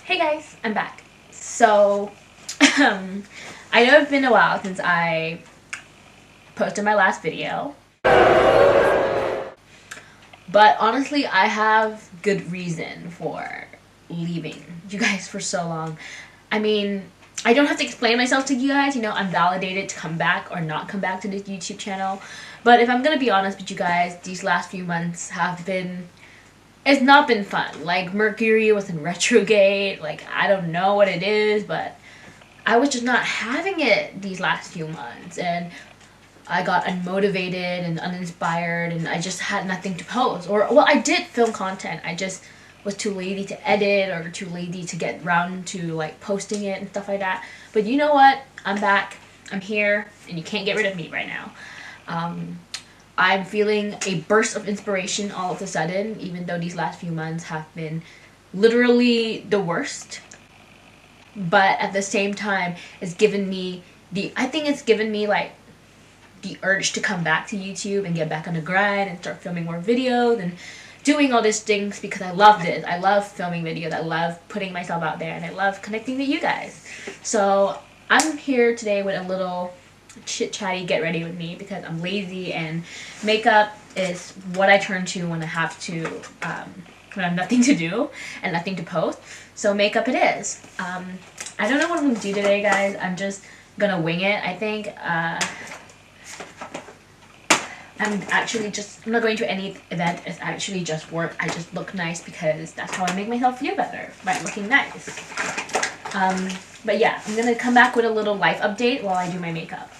Hey guys, I'm back. So, I know it's been a while since I posted my last video, but honestly, I have good reason for leaving you guys for so long. I mean, I don't have to explain myself to you guys, I'm validated to come back or not come back to this YouTube channel. But if I'm gonna be honest with you guys, these last few months have been it's not been fun. Like, Mercury was in retrograde. Like, I don't know what it is, but I was just not having it these last few months. And I got unmotivated and uninspired, and I just had nothing to post. Or, well, I did film content. I just was too lazy to edit or too lazy to get around to, like, posting it and stuff like that. But you know what? I'm back. I'm here, and you can't get rid of me right now. I'm feeling a burst of inspiration all of a sudden, even though these last few months have been literally the worst. But at the same time, it's given me like the urge to come back to YouTube and get back on the grind and start filming more videos and doing all these things because I love this. I love filming videos. I love putting myself out there, and I love connecting with you guys. So I'm here today with a little chit-chatty get ready with me because I'm lazy, and makeup is what I turn to when I have to when I have nothing to do and nothing to post. So makeup it is. I don't know what I'm gonna do today, guys. I'm just gonna wing it, I think. I'm not going to any event. It's actually just work. I just look nice because that's how I make myself feel better, by looking nice. But yeah, I'm gonna come back with a little life update while I do my makeup.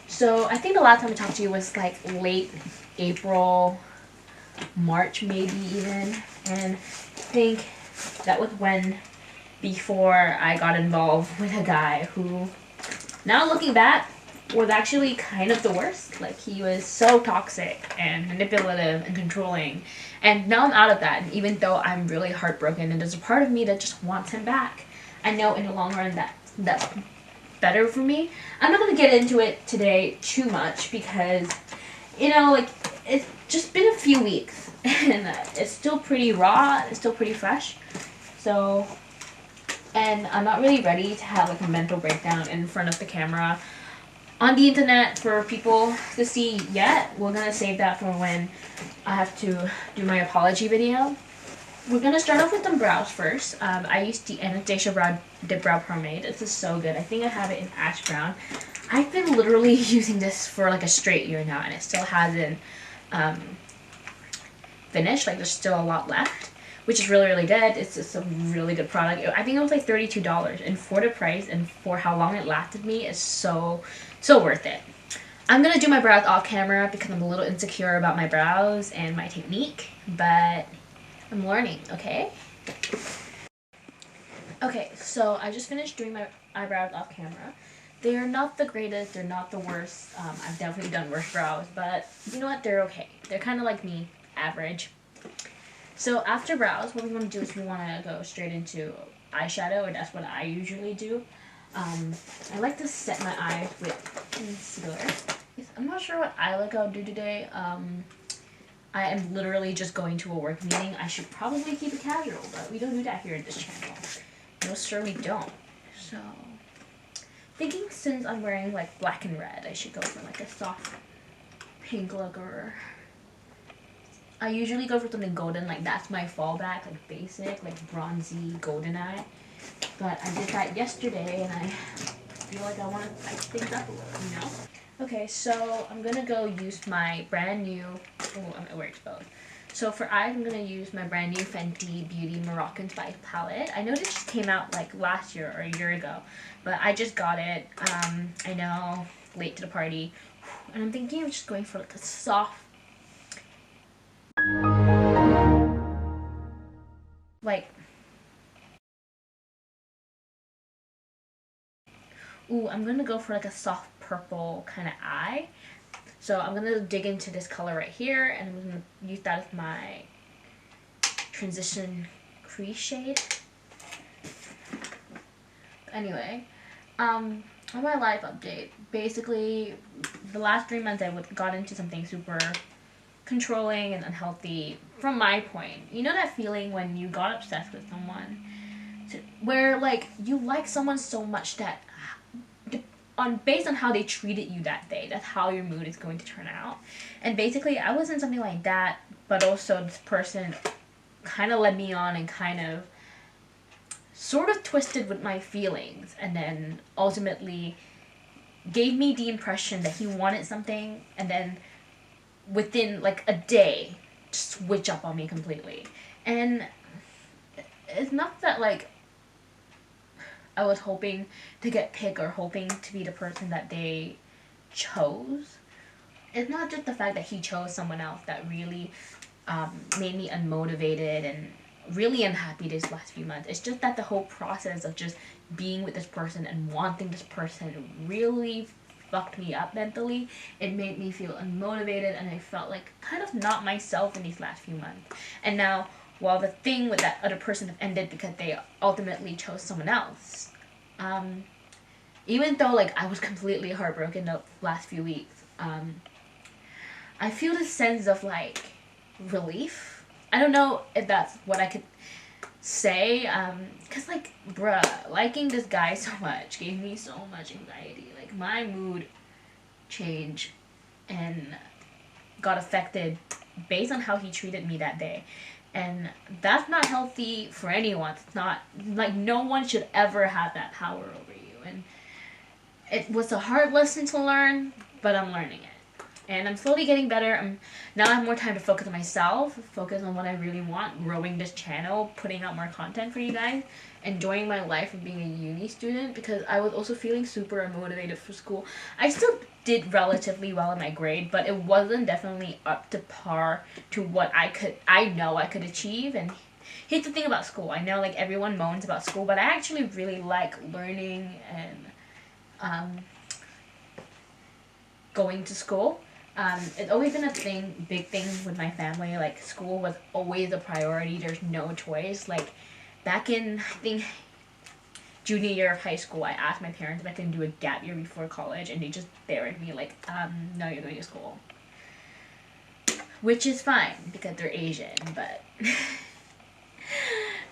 So I think the last time I talked to you was like late April, March maybe even. And I think that was before I got involved with a guy who, now looking back, was actually kind of the worst. Like, he was so toxic and manipulative and controlling. And now I'm out of that. And even though I'm really heartbroken and there's a part of me that just wants him back, I know in the long run that's better for me. I'm not going to get into it today too much because, like, it's just been a few weeks. And it's still pretty raw. It's still pretty fresh. So, and I'm not really ready to have like a mental breakdown in front of the camera on the internet for people to see yet. We're gonna save that for when I have to do my apology video. We're gonna start off with some brows first. I used the Anastasia Dip Brow Pomade. This is so good. I think I have it in ash brown. I've been literally using this for like a straight year now, and it still hasn't finished. Like, there's still a lot left, which is really, really good. It's just a really good product. I think it was like $32, and for the price and for how long it lasted me, it's so worth it. I'm gonna do my brows off camera because I'm a little insecure about my brows and my technique, but I'm learning, okay? Okay, so I just finished doing my eyebrows off camera. They are not the greatest, they're not the worst. I've definitely done worse brows, but you know what? They're okay. They're kind of like me, average. So after brows, what we want to do is we want to go straight into eyeshadow, and that's what I usually do. I like to set my eyes with concealer. I'm not sure what eye look I'll do today. I am literally just going to a work meeting. I should probably keep it casual, but we don't do that here in this channel. No, sir, we don't. So, thinking since I'm wearing like black and red, I should go for like a soft pink look, or I usually go for something golden. Like, that's my fallback, like basic, like bronzy golden eye. But I did that yesterday, and I feel like I want to spice things up a little, Okay, so I'm going to go use my brand new, I'm overexposed. So for eyes, I'm going to use my brand new Fenty Beauty Moroccan Spice palette. I know this just came out like last year or a year ago, but I just got it, I know, late to the party. And I'm thinking of just going for like a soft, I'm going to go for like a soft purple kind of eye. So I'm going to dig into this color right here, and I'm going to use that as my transition crease shade. Anyway, on my life update, basically the last 3 months I got into something super controlling and unhealthy from my point. You know that feeling when you got obsessed with someone where like you like someone so much that based on how they treated you that day, that's how your mood is going to turn out. And basically I was in something like that, but also this person kind of led me on and kind of sort of twisted with my feelings, and then ultimately gave me the impression that he wanted something, and then within like a day switch up on me completely. And it's not that like I was hoping to get picked or hoping to be the person that they chose. It's not just the fact that he chose someone else that really made me unmotivated and really unhappy these last few months. It's just that the whole process of just being with this person and wanting this person really fucked me up mentally. It made me feel unmotivated, and I felt like kind of not myself in these last few months. And now, while the thing with that other person ended because they ultimately chose someone else, even though like I was completely heartbroken the last few weeks, I feel this sense of like relief. I don't know if that's what I could say, cause like bruh, liking this guy so much gave me so much anxiety. Like my mood changed and got affected based on how he treated me that day. And that's not healthy for anyone. It's not, like, no one should ever have that power over you. And it was a hard lesson to learn, but I'm learning it. And I'm slowly getting better. Now I have more time to focus on myself, focus on what I really want, growing this channel, putting out more content for you guys, enjoying my life of being a uni student, because I was also feeling super unmotivated for school. I still did relatively well in my grade, but it wasn't definitely up to par to what I know I could achieve. And here's the thing about school. I know like everyone moans about school, but I actually really like learning and going to school. It's always been a big thing with my family. Like school was always a priority. There's no choice. Like back in, I think, junior year of high school, I asked my parents if I could do a gap year before college, and they just stared at me like, no, you're going to school. Which is fine because they're Asian, but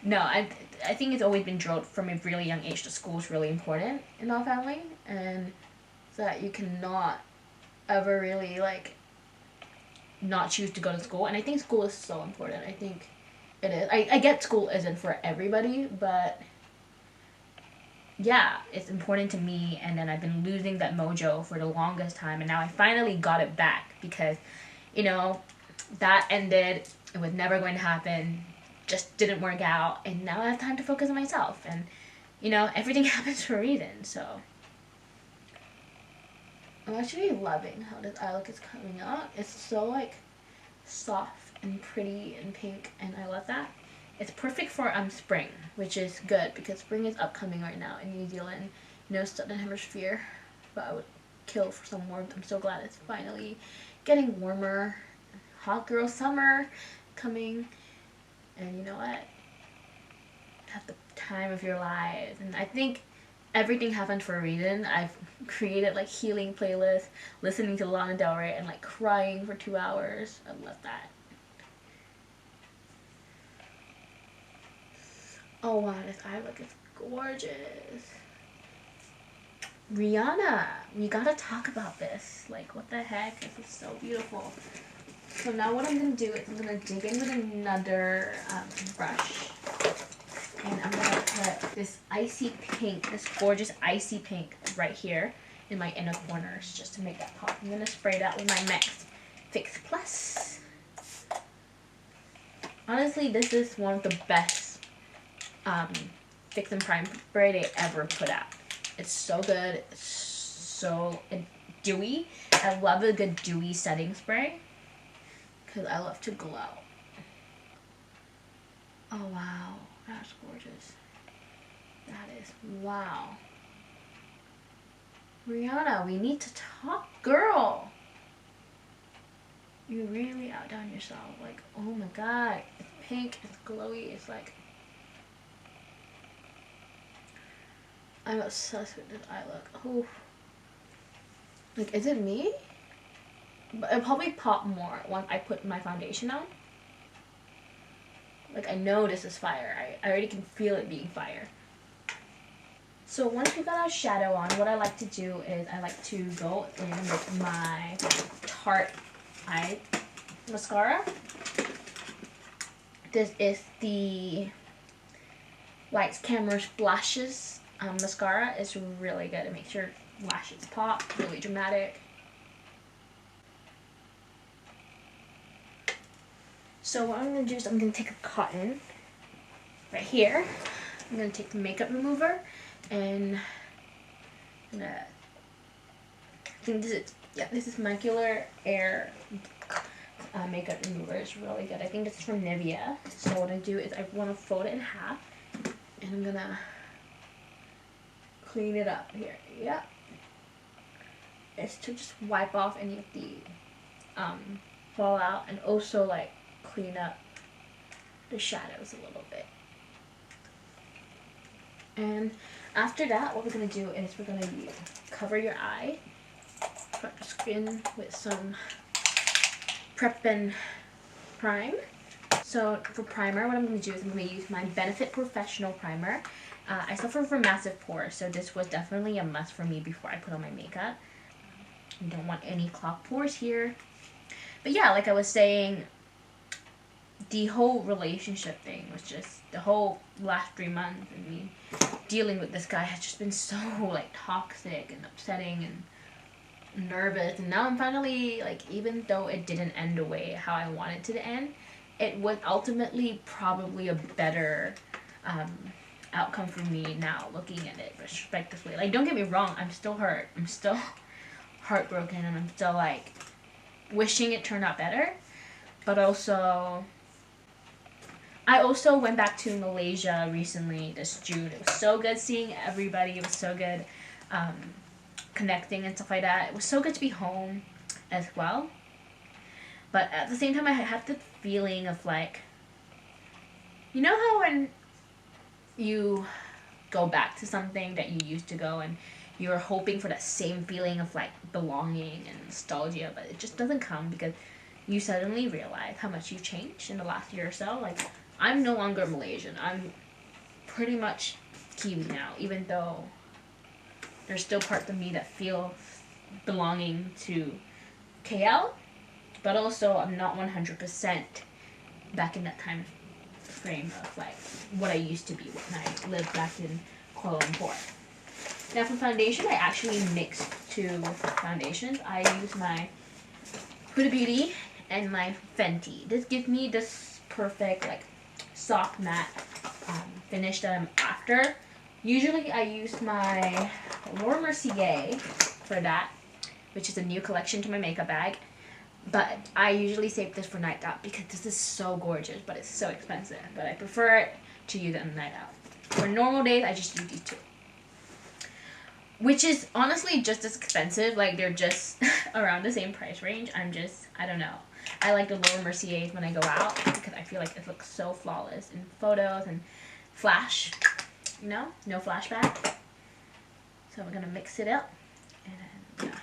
no, I think it's always been drilled from a really young age that school is really important in our family, and that you cannot ever really like not choose to go to school. And I think school is so important. I think it is. I get school isn't for everybody, but yeah, it's important to me. And then I've been losing that mojo for the longest time, and now I finally got it back because, you know, that ended. It was never going to happen. Just didn't work out, and now I have time to focus on myself. And you know, everything happens for a reason. So I'm actually loving how this eye look is coming out. It's so like soft and pretty and pink, and I love that. It's perfect for spring, which is good because spring is upcoming right now in New Zealand. You know, southern hemisphere, but I would kill for some warmth. I'm so glad it's finally getting warmer. Hot girl summer coming, and you know what? Have the time of your lives, and I think everything happened for a reason. I've created like healing playlists, listening to Lana Del Rey, and like crying for 2 hours. I love that. Oh wow, this eye look is gorgeous. Rihanna, we gotta talk about this. Like, what the heck? This is so beautiful. So now what I'm gonna do is I'm gonna dig in with another brush. And I'm gonna put this icy pink, this gorgeous icy pink right here in my inner corners just to make that pop. I'm gonna spray that with my MAC Fix Plus. Honestly, this is one of the best Fix and Prime spray they ever put out. It's so good. It's so dewy. I love a good dewy setting spray because I love to glow. Oh wow, that's gorgeous. That is, wow. Rihanna, we need to talk, girl. You really outdone yourself. Like, oh my god, it's pink, it's glowy, it's like, I'm obsessed with this eye look. Oh, like, is it me? But it'll probably pop more when I put my foundation on. Like, I know this is fire. I already can feel it being fire. So once we got our shadow on, what I like to do is I like to go in with my Tarte eye mascara. This is the Lights, Camera, Flashes mascara. It's really good. It makes your lashes pop, really dramatic. So what I'm going to do is I'm going to take a cotton right here. I'm going to take the makeup remover and I'm gonna, I think this is Macular Air makeup remover. It's really good. I think this is from Nivea. So what I do is I want to fold it in half and I'm going to clean it up here. Yeah. It's to just wipe off any of the fallout and also like clean up the shadows a little bit. And after that, what we're going to do is we're going to cover your eye, prep your skin with some Prep and Prime. So for primer, what I'm going to do is I'm going to use my Benefit Professional Primer. I suffer from massive pores, so this was definitely a must for me before I put on my makeup. You don't want any clogged pores here. But yeah, like I was saying, the whole relationship thing was just, the whole last 3 months and me dealing with this guy has just been so like toxic and upsetting and nervous. And now I'm finally like, even though it didn't end the way how I wanted it to end, it was ultimately probably a better outcome for me now looking at it retrospectively. Like, don't get me wrong, I'm still hurt. I'm still heartbroken and I'm still like wishing it turned out better. But also, I also went back to Malaysia recently this June. It was so good seeing everybody. It was so good connecting and stuff like that. It was so good to be home as well. But at the same time, I had the feeling of like, you know how when you go back to something that you used to go and you're hoping for that same feeling of like belonging and nostalgia, but it just doesn't come because you suddenly realize how much you've changed in the last year or so. Like, I'm no longer Malaysian. I'm pretty much Kiwi now, even though there's still parts of me that feel belonging to KL, but also I'm not 100% back in that time frame of like what I used to be when I lived back in Kuala Lumpur. Now for foundation, I actually mixed two foundations. I use my Huda Beauty and my Fenty. This gives me this perfect like soft matte finish that I'm after. Usually I use my Laura Mercier for that, which is a new collection to my makeup bag. But I usually save this for night out because this is so gorgeous, but it's so expensive. But I prefer to use it on the night out. For normal days, I just use these two. Which is honestly just as expensive. Like, they're just around the same price range. I don't know. I like the Laura Merciers when I go out because I feel like it looks so flawless in photos and flash. You know? No flashback. So we're gonna mix it up. And then, yeah.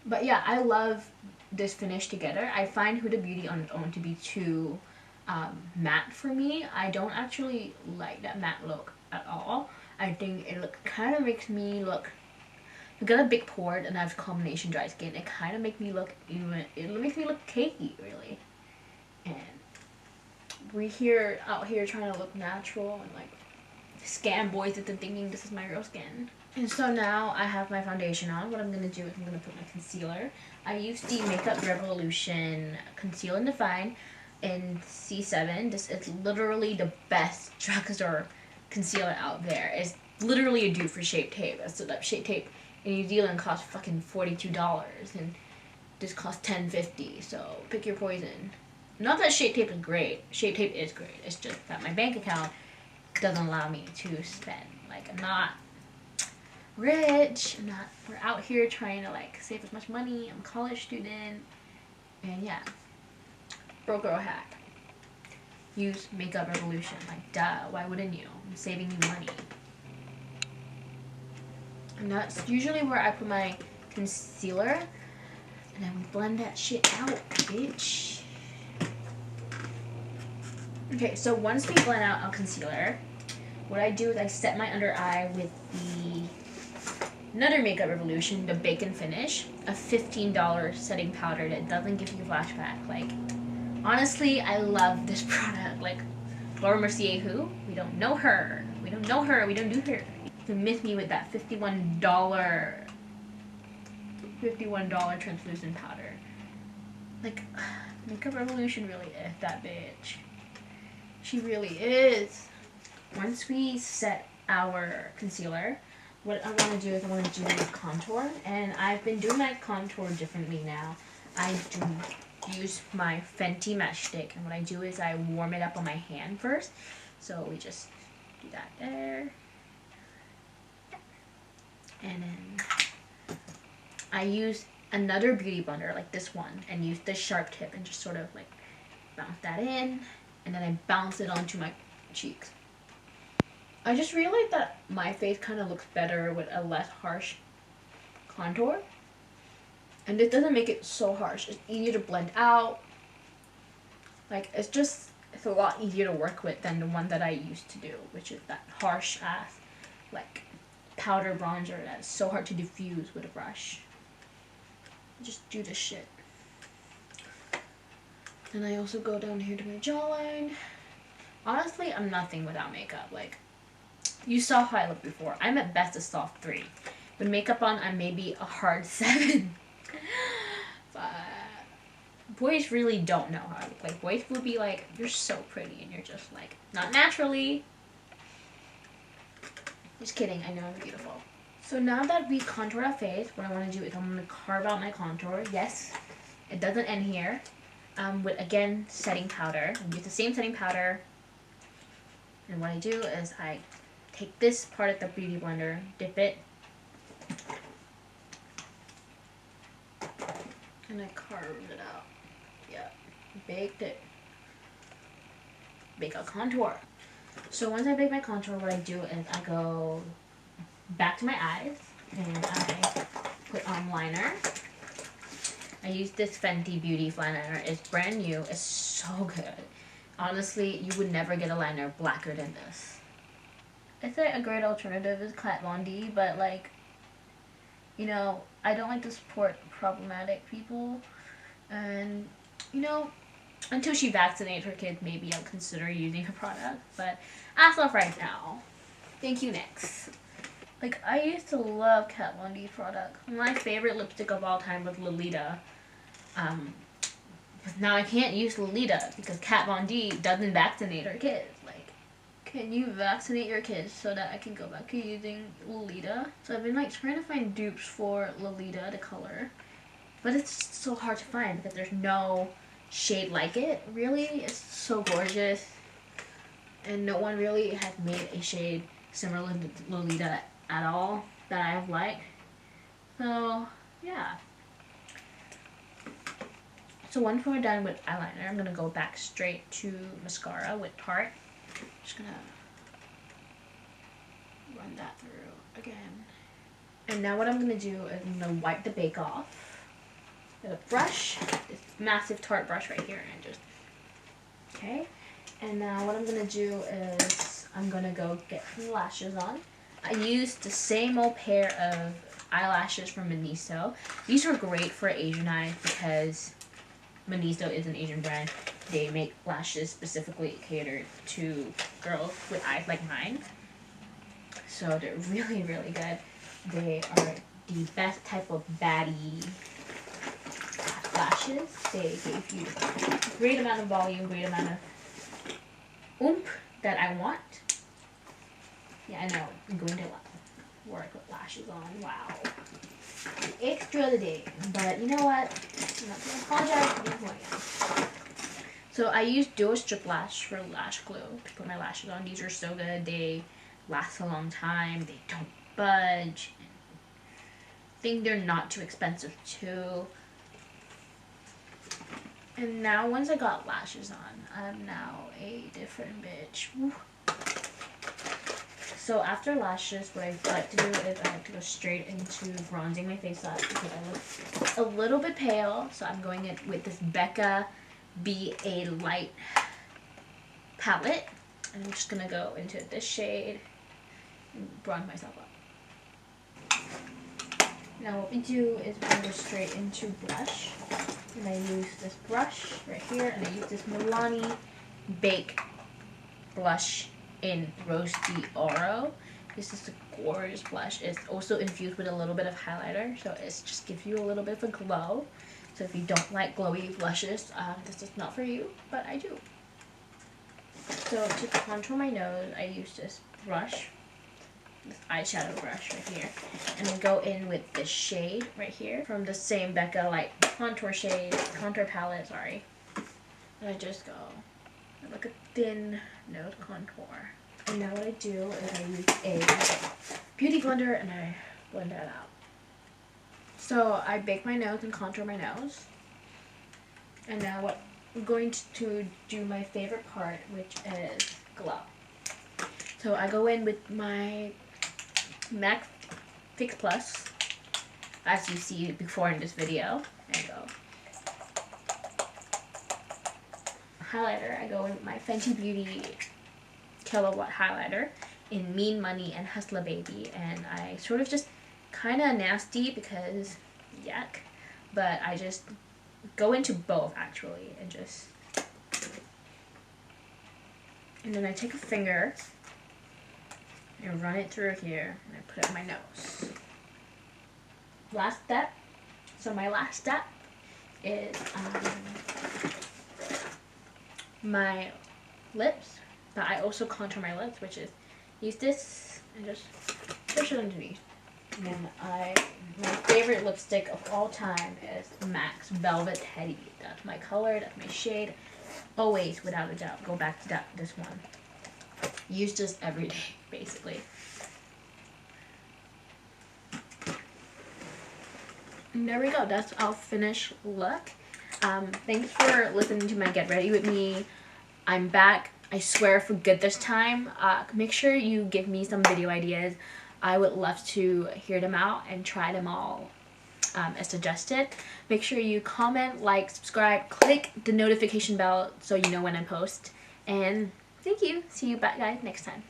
But yeah, I love this finish together. I find Huda Beauty on its own to be too matte for me. I don't actually like that matte look at all. I think it kind of makes me look, I've got a big pore and I have combination dry skin. It kind of makes me look it makes me look cakey, really. And we're out here trying to look natural and like scam boys into thinking this is my real skin. And so now I have my foundation on. What I'm going to do is I'm going to put my concealer. I use the Makeup Revolution Conceal and Define in C7. This is literally the best drugstore concealer out there. It's literally a dupe for Shape Tape. So that Shape Tape in New Zealand costs fucking $42 and this costs $10.50. So pick your poison. Not that Shape Tape is great. Shape Tape is great. It's just that my bank account doesn't allow me to spend. Like, I'm not rich. We're out here trying to like save as much money. I'm a college student. And yeah. Broke girl hack. Use Makeup Revolution. Like, duh, why wouldn't you? I'm saving you money. And that's usually where I put my concealer. And then we blend that shit out, bitch. Okay, so once we blend out our concealer, what I do is I set my under eye with another Makeup Revolution, the Bacon Finish, a $15 setting powder that doesn't give you flashback. Like, honestly, I love this product. Like, Laura Mercier, who? We don't know her. We don't know her. We don't do her. To miss me with that $51 translucent powder. Like, Makeup Revolution really is that bitch. She really is. Once we set our concealer, what I want to do is I want to do contour, and I've been doing my contour differently now. I do use my Fenty Mesh Stick, and what I do is I warm it up on my hand first. So we just do that there. And then I use another beauty blender like this one and use this sharp tip and just sort of like bounce that in, and then I bounce it onto my cheeks. I just realized that my face kind of looks better with a less harsh contour, and it doesn't make it so harsh. It's easier to blend out. Like, it's a lot easier to work with than the one that I used to do, which is that harsh ass like powder bronzer that is so hard to diffuse with a brush. Just do this shit. And I also go down here to my jawline. Honestly, I'm nothing without makeup. Like, you saw how I looked before. I'm at best a soft 3. With makeup on, I'm maybe a hard 7. But boys really don't know how I look. Like, boys would be like, you're so pretty, and you're just like, not naturally. Just kidding, I know I'm beautiful. So now that we contour our face, what I want to do is I'm going to carve out my contour. Yes, it doesn't end here. With, again, setting powder. I use the same setting powder. And what I do is I take this part of the beauty blender, dip it, and I carve it out. Yeah, baked it. Bake a contour. So once I bake my contour, what I do is I go back to my eyes and I put on liner. I use this Fenty Beauty flat liner. It's brand new. It's so good. Honestly, you would never get a liner blacker than this. I'd say a great alternative is Kat Von D, but like, you know, I don't like to support problematic people, and you know, until she vaccinates her kids, maybe I'll consider using her product. But as of right now, thank you, next. Like, I used to love Kat Von D products. My favorite lipstick of all time was Lolita. But now I can't use Lolita because Kat Von D doesn't vaccinate her kids. Like, can you vaccinate your kids so that I can go back to using Lolita? So I've been like trying to find dupes for Lolita, the color. But it's so hard to find because there's no shade like it. Really, it's so gorgeous. And no one really has made a shade similar to Lolita at all that I have liked. So, yeah. So once we're done with eyeliner, I'm going to go back straight to mascara with Tarte. Just going to run that through again. And now what I'm going to do is I'm going to wipe the bake off with a brush, this massive Tarte brush right here, and just, okay. And now what I'm going to do is I'm going to go get some lashes on. I used the same old pair of eyelashes from Miniso. These are great for Asian eyes because Miniso is an Asian brand. They make lashes specifically catered to girls with eyes like mine. So they're really, really good. They are the best type of baddie lashes. They give you a great amount of volume, great amount of oomph that I want. Yeah, I know. I'm going to work with lashes on. Wow. Extra the day. But you know what? I'm not going to apologize for doing it again. So I use Duo Strip Lash for lash glue to put my lashes on. These are so good. They last a long time. They don't budge. I think they're not too expensive too. And now once I got lashes on, I'm now a different bitch. Woo. So after lashes, what I like to do is I like to go straight into bronzing my face up because I look a little bit pale. So I'm going in with this Becca BA Light palette. And I'm just gonna go into this shade and bronze myself up. Now what we do is we go straight into blush. And I use this brush right here, and I use this Milani Bake blush in Rose d'Oro. This is a gorgeous blush. It's also infused with a little bit of highlighter, so it just gives you a little bit of a glow. So if you don't like glowy blushes, this is not for you, but I do. So to contour my nose, I use this brush, this eyeshadow brush right here, and then go in with this shade right here from the same Becca like contour palette, sorry. And I just go like a thin nose contour. And now what I do is I use a beauty blender and I blend that out. So I bake my nose and contour my nose. And now what I'm going to do my favorite part, which is glow. So I go in with my MAC Fix Plus, as you see before in this video, and go highlighter. I go in with my Fenty Beauty Kilowatt highlighter in Mean Money and Hustler Baby, and I sort of just kind of nasty because yuck, but I just go into both actually and just, and then I take a finger and run it through here and I put it on my nose. Last step. So my last step is my lips, but I also contour my lips, which is use this and just push it underneath. And then my favorite lipstick of all time is MAC's Velvet Teddy. That's my color, that's my shade. Always, without a doubt, go back to this one. Use this every day, basically. And there we go, that's our finished look. Thanks for listening to my Get Ready With Me. I'm back, I swear, for good this time. Make sure you give me some video ideas. I would love to hear them out and try them all as suggested. Make sure you comment, like, subscribe, click the notification bell so you know when I post. And thank you. See you back, guys, next time.